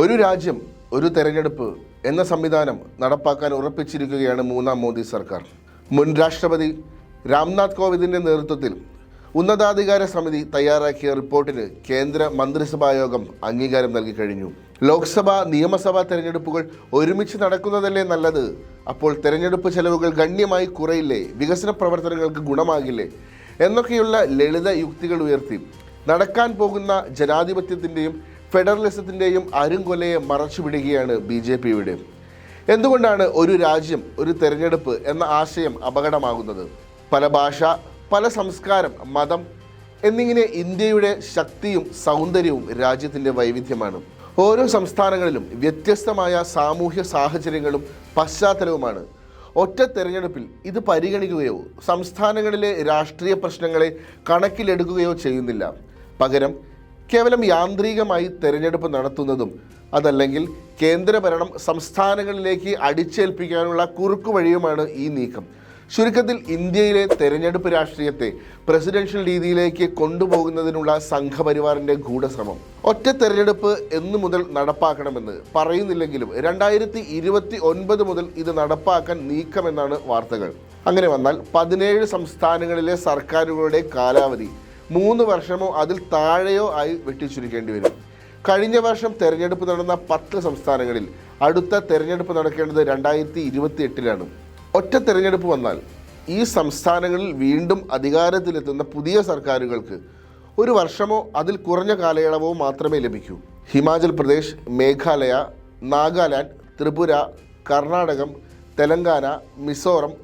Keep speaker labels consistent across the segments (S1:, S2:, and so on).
S1: ഒരു രാജ്യം ഒരു തെരഞ്ഞെടുപ്പ് എന്ന സംവിധാനം നടപ്പാക്കാൻ ഉറപ്പിച്ചിരിക്കുകയാണ് മൂന്നാം മോദി സർക്കാർ. മുൻ രാഷ്ട്രപതി രാംനാഥ് കോവിന്ദിൻ്റെ നേതൃത്വത്തിൽ ഉന്നതാധികാര സമിതി തയ്യാറാക്കിയ റിപ്പോർട്ടിന് കേന്ദ്ര മന്ത്രിസഭാ യോഗം അംഗീകാരം നൽകി കഴിഞ്ഞു. ലോക്സഭ നിയമസഭാ തെരഞ്ഞെടുപ്പുകൾ ഒരുമിച്ച് നടക്കുന്നതല്ലേ നല്ലത്? അപ്പോൾ തെരഞ്ഞെടുപ്പ് ചെലവുകൾ ഗണ്യമായി കുറയില്ലേ? വികസന പ്രവർത്തനങ്ങൾക്ക് ഗുണമാകില്ലേ? എന്നൊക്കെയുള്ള ലളിത യുക്തികൾ ഉയർത്തി നടക്കാൻ പോകുന്ന ജനാധിപത്യത്തിൻ്റെയും ഫെഡറലിസത്തിൻ്റെയും അരുംകൊലയെ മറച്ചുപിടിക്കുകയാണ് BJP. എന്തുകൊണ്ടാണ് ഒരു രാജ്യം ഒരു തെരഞ്ഞെടുപ്പ് എന്ന ആശയം അപകടമാകുന്നത്? പല ഭാഷ, പല സംസ്കാരം, മതം എന്നിങ്ങനെ ഇന്ത്യയുടെ ശക്തിയും സൗന്ദര്യവും രാജ്യത്തിൻ്റെ വൈവിധ്യമാണ്. ഓരോ സംസ്ഥാനങ്ങളിലും വ്യത്യസ്തമായ സാമൂഹ്യ സാഹചര്യങ്ങളും പശ്ചാത്തലവുമാണ്. ഒറ്റ തെരഞ്ഞെടുപ്പിൽ ഇത് പരിഗണിക്കുകയോ സംസ്ഥാനങ്ങളിലെ രാഷ്ട്രീയ പ്രശ്നങ്ങളെ കണക്കിലെടുക്കുകയോ ചെയ്യുന്നില്ല. പകരം കേവലം യാന്ത്രികമായി തെരഞ്ഞെടുപ്പ് നടത്തുന്നതും അതല്ലെങ്കിൽ കേന്ദ്രഭരണം സംസ്ഥാനങ്ങളിലേക്ക് അടിച്ചേൽപ്പിക്കാനുള്ള കുറുക്കുവഴിയുമാണ് ഈ നീക്കം. ചുരുക്കത്തിൽ ഇന്ത്യയിലെ തെരഞ്ഞെടുപ്പ് രാഷ്ട്രീയത്തെ പ്രസിഡൻഷ്യൽ രീതിയിലേക്ക് കൊണ്ടുപോകുന്നതിനുള്ള സംഘപരിവാറിൻ്റെ ഗൂഢശ്രമം. ഒറ്റ തെരഞ്ഞെടുപ്പ് എന്നു മുതൽ നടപ്പാക്കണമെന്ന് പറയുന്നില്ലെങ്കിലും 2029 മുതൽ ഇത് നടപ്പാക്കാൻ നീക്കമെന്നാണ് വാർത്തകൾ. അങ്ങനെ വന്നാൽ 17 സംസ്ഥാനങ്ങളിലെ സർക്കാരുകളുടെ കാലാവധി 3 വർഷമോ അതിൽ താഴെയോ ആയി വെട്ടിച്ചുരുക്കേണ്ടി വരും. കഴിഞ്ഞ വർഷം തെരഞ്ഞെടുപ്പ് നടന്ന 10 സംസ്ഥാനങ്ങളിൽ അടുത്ത തെരഞ്ഞെടുപ്പ് നടക്കേണ്ടത് 2028-ലാണ്. ഒറ്റ തെരഞ്ഞെടുപ്പ് വന്നാൽ ഈ സംസ്ഥാനങ്ങളിൽ വീണ്ടും അധികാരത്തിലെത്തുന്ന പുതിയ സർക്കാരുകൾക്ക് 1 വർഷമോ അതിൽ കുറഞ്ഞ കാലയളവോ മാത്രമേ ലഭിക്കൂ. ഹിമാചൽ പ്രദേശ്, മേഘാലയ, നാഗാലാൻഡ്, ത്രിപുര, കർണാടകം, തെലങ്കാന, മിസോറം,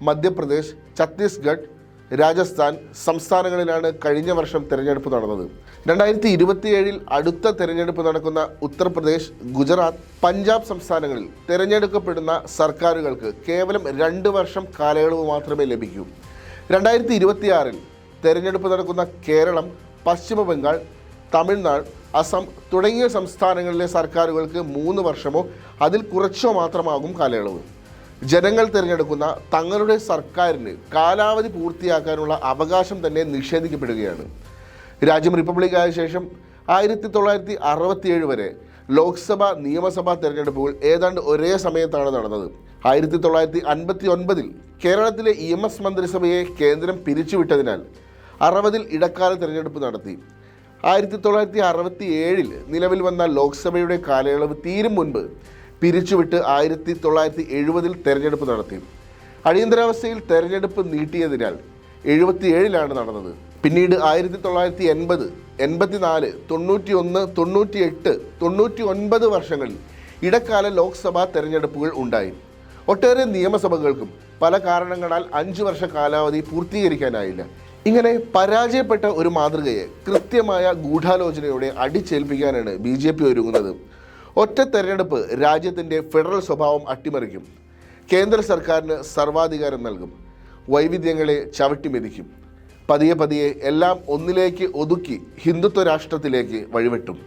S1: മധ്യപ്രദേശ്, ഛത്തീസ്ഗഡ്, രാജസ്ഥാൻ സംസ്ഥാനങ്ങളിലാണ് കഴിഞ്ഞ വർഷം തെരഞ്ഞെടുപ്പ് നടന്നത്. 2027 അടുത്ത തെരഞ്ഞെടുപ്പ് നടക്കുന്ന ഉത്തർപ്രദേശ്, ഗുജറാത്ത്, പഞ്ചാബ് സംസ്ഥാനങ്ങളിൽ തിരഞ്ഞെടുക്കപ്പെടുന്ന സർക്കാരുകൾക്ക് കേവലം 2 വർഷം കാലയളവ് മാത്രമേ ലഭിക്കൂ. 2026 തെരഞ്ഞെടുപ്പ് നടക്കുന്ന കേരളം, പശ്ചിമ ബംഗാൾ, തമിഴ്നാട്, അസം തുടങ്ങിയ സംസ്ഥാനങ്ങളിലെ സർക്കാരുകൾക്ക് 3 വർഷമോ അതിൽ കുറച്ചോ മാത്രമാകും കാലയളവ്. ജനങ്ങൾ തിരഞ്ഞെടുക്കുന്ന തങ്ങളുടെ സർക്കാരിന് കാലാവധി പൂർത്തിയാക്കാനുള്ള അവകാശം തന്നെ നിഷേധിക്കപ്പെടുകയാണ്. രാജ്യം റിപ്പബ്ലിക്കായ ശേഷം 1967 വരെ ലോക്സഭ, നിയമസഭാ തെരഞ്ഞെടുപ്പുകൾ ഏതാണ്ട് ഒരേ സമയത്താണ് നടന്നത്. 1959 കേരളത്തിലെ EMS മന്ത്രിസഭയെ കേന്ദ്രം പിരിച്ചുവിട്ടതിനാൽ 60 ഇടക്കാല തെരഞ്ഞെടുപ്പ് നടത്തി. 1967 നിലവിൽ വന്ന ലോക്സഭയുടെ കാലയളവ് തീരും മുൻപ് പിരിച്ചുവിട്ട് 1970 തെരഞ്ഞെടുപ്പ് നടത്തി. അടിയന്തരാവസ്ഥയിൽ തെരഞ്ഞെടുപ്പ് നീട്ടിയതിനാൽ 77 നടന്നത്. പിന്നീട് 1980, 84, 91, 98, 99 വർഷങ്ങളിൽ ഇടക്കാല ലോക്സഭാ തെരഞ്ഞെടുപ്പുകൾ ഉണ്ടായി. ഒട്ടേറെ നിയമസഭകൾക്കും പല കാരണങ്ങളാൽ 5 വർഷ കാലാവധി പൂർത്തീകരിക്കാനായില്ല. ഇങ്ങനെ പരാജയപ്പെട്ട ഒരു മാതൃകയെ കൃത്യമായ ഗൂഢാലോചനയോടെ അടിച്ചേൽപ്പിക്കാനാണ് BJP ഒരുങ്ങുന്നത്. ഒറ്റ തെരഞ്ഞെടുപ്പ് രാജ്യത്തിൻ്റെ ഫെഡറൽ സ്വഭാവം അട്ടിമറിക്കും. കേന്ദ്ര സർക്കാരിന് സർവാധികാരം നൽകും. വൈവിധ്യങ്ങളെ ചവിട്ടിമെതിക്കും. പതിയെ എല്ലാം ഒന്നിലേക്ക് ഒതുക്കി ഹിന്ദുത്വ രാഷ്ട്രത്തിലേക്ക് വഴിവെട്ടും.